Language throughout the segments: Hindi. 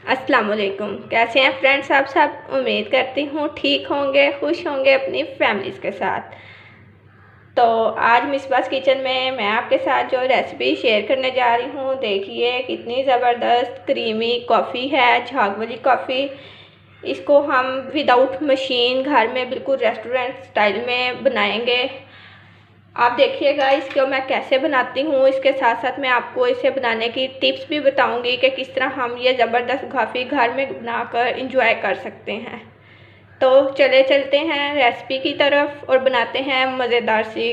अस्सलाम वालेकुम। कैसे हैं फ्रेंड्स आप सब? उम्मीद करती हूँ ठीक होंगे, खुश होंगे अपनी फैमिलीज़ के साथ। तो आज मिसबास किचन में मैं आपके साथ जो रेसिपी शेयर करने जा रही हूँ, देखिए कितनी ज़बरदस्त क्रीमी कॉफ़ी है, झाग वाली कॉफ़ी। इसको हम विदाउट मशीन घर में बिल्कुल रेस्टोरेंट स्टाइल में बनाएंगे। आप देखिएगा इसको मैं कैसे बनाती हूँ। इसके साथ साथ मैं आपको इसे बनाने की टिप्स भी बताऊँगी कि किस तरह हम ये ज़बरदस्त कॉफ़ी घर में बनाकर इंजॉय कर सकते हैं। तो चले चलते हैं रेसिपी की तरफ और बनाते हैं मज़ेदार सी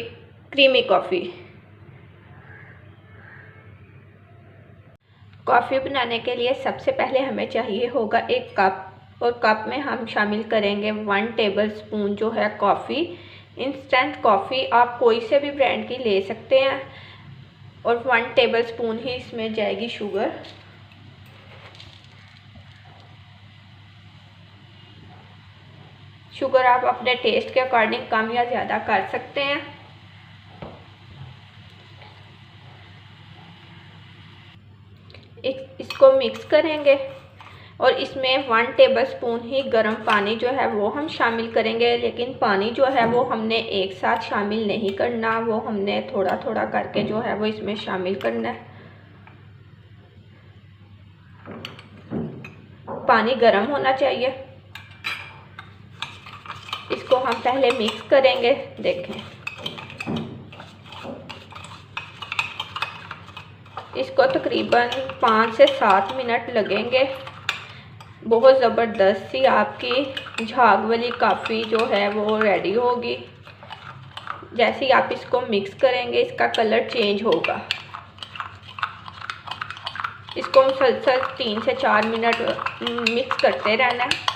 क्रीमी कॉफ़ी। कॉफ़ी बनाने के लिए सबसे पहले हमें चाहिए होगा एक कप, और कप में हम शामिल करेंगे 1 टेबल स्पून जो है कॉफ़ी। इंस्टेंट कॉफ़ी आप कोई से भी ब्रांड की ले सकते हैं, और 1 टेबल स्पून ही इसमें जाएगी शुगर। शुगर आप अपने टेस्ट के अकॉर्डिंग कम या ज़्यादा कर सकते हैं। इसको मिक्स करेंगे और इसमें 1 टेबल स्पून ही गर्म पानी जो है वो हम शामिल करेंगे। लेकिन पानी जो है वो हमने एक साथ शामिल नहीं करना, वो हमने थोड़ा थोड़ा करके जो है वो इसमें शामिल करना है। पानी गर्म होना चाहिए। इसको हम पहले मिक्स करेंगे। देखें, इसको तकरीबन 5 से 7 मिनट लगेंगे। बहुत ज़बरदस्त सी आपकी झाग वाली कॉफ़ी जो है वो रेडी होगी। जैसे ही आप इसको मिक्स करेंगे इसका कलर चेंज होगा। इसको मुसलसल 3 से 4 मिनट मिक्स करते रहना है।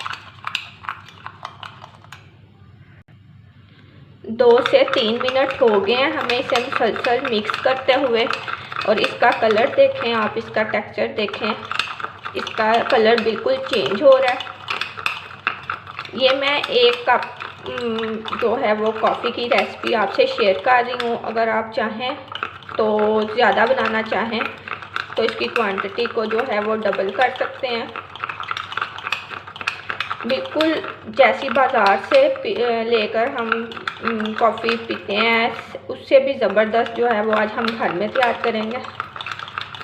2 से 3 मिनट हो गए हैं हमें इसे मुसलसल मिक्स करते हुए, और इसका कलर देखें आप, इसका टेक्सचर देखें, इसका कलर बिल्कुल चेंज हो रहा है। ये मैं 1 कप जो है वो कॉफ़ी की रेसिपी आपसे शेयर कर रही हूँ। अगर आप चाहें तो ज़्यादा बनाना चाहें तो इसकी क्वांटिटी को जो है वो डबल कर सकते हैं। बिल्कुल जैसी बाज़ार से लेकर हम कॉफ़ी पीते हैं उससे भी ज़बरदस्त जो है वो आज हम घर में तैयार करेंगे।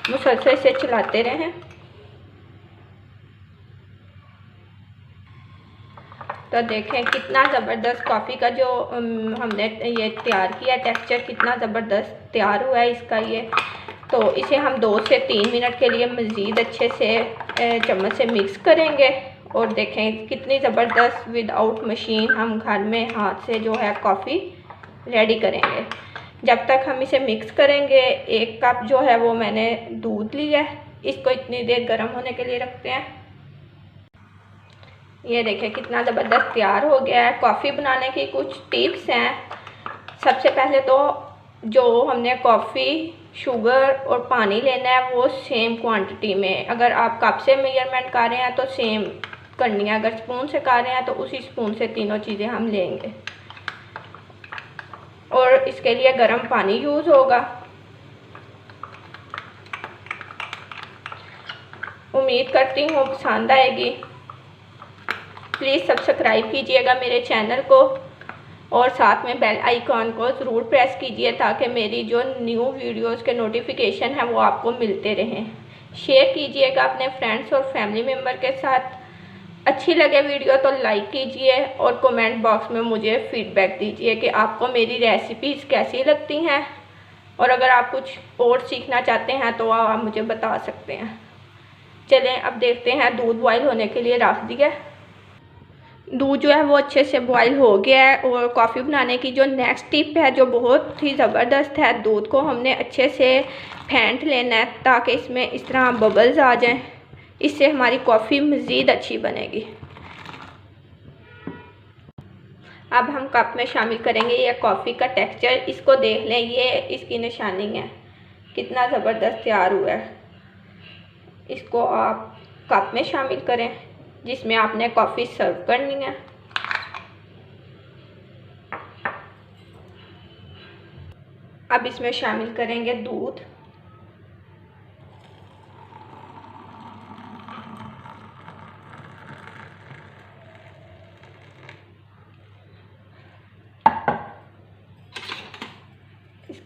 मुसलसल से चलाते रहें। तो देखें कितना ज़बरदस्त कॉफ़ी का जो हमने ये तैयार किया, टेक्सचर कितना ज़बरदस्त तैयार हुआ है इसका ये। तो इसे हम 2 से 3 मिनट के लिए मज़ीद अच्छे से चम्मच से मिक्स करेंगे। और देखें कितनी ज़बरदस्त विदाउट मशीन हम घर में हाथ से जो है कॉफ़ी रेडी करेंगे। जब तक हम इसे मिक्स करेंगे, 1 कप जो है वो मैंने दूध लिया है, इसको इतनी देर गर्म होने के लिए रखते हैं। ये देखें कितना ज़बरदस्त तैयार हो गया है। कॉफ़ी बनाने की कुछ टिप्स हैं। सबसे पहले तो जो हमने कॉफ़ी, शुगर और पानी लेना है वो सेम क्वांटिटी में। अगर आप कप से मेजरमेंट कर रहे हैं तो सेम करनी है, अगर स्पून से कर रहे हैं तो उसी स्पून से तीनों चीज़ें हम लेंगे। और इसके लिए गर्म पानी यूज़ होगा। उम्मीद करती हूँ पसंद आएगी। प्लीज़ सब्सक्राइब कीजिएगा मेरे चैनल को, और साथ में बेल आइकॉन को ज़रूर प्रेस कीजिए ताकि मेरी जो न्यू वीडियोस के नोटिफिकेशन है वो आपको मिलते रहें। शेयर कीजिएगा अपने फ्रेंड्स और फैमिली मेम्बर के साथ। अच्छी लगे वीडियो तो लाइक कीजिए, और कमेंट बॉक्स में मुझे फीडबैक दीजिए कि आपको मेरी रेसिपीज़ कैसी लगती हैं, और अगर आप कुछ और सीखना चाहते हैं तो आप मुझे बता सकते हैं। चलें अब देखते हैं। दूध बॉयल होने के लिए रख दिया। दूध जो है वो अच्छे से बॉईल हो गया है। और कॉफ़ी बनाने की जो नेक्स्ट टिप है जो बहुत ही ज़बरदस्त है, दूध को हमने अच्छे से फेंट लेना है ताकि इसमें इस तरह बबल्स आ जाएं। इससे हमारी कॉफ़ी मज़ीद अच्छी बनेगी। अब हम कप में शामिल करेंगे ये कॉफ़ी का टेक्सचर। इसको देख लें, ये इसकी निशानी है, कितना ज़बरदस्त तैयार हुआ है। इसको आप कप में शामिल करें जिसमें आपने कॉफ़ी सर्व करनी है। अब इसमें शामिल करेंगे दूध।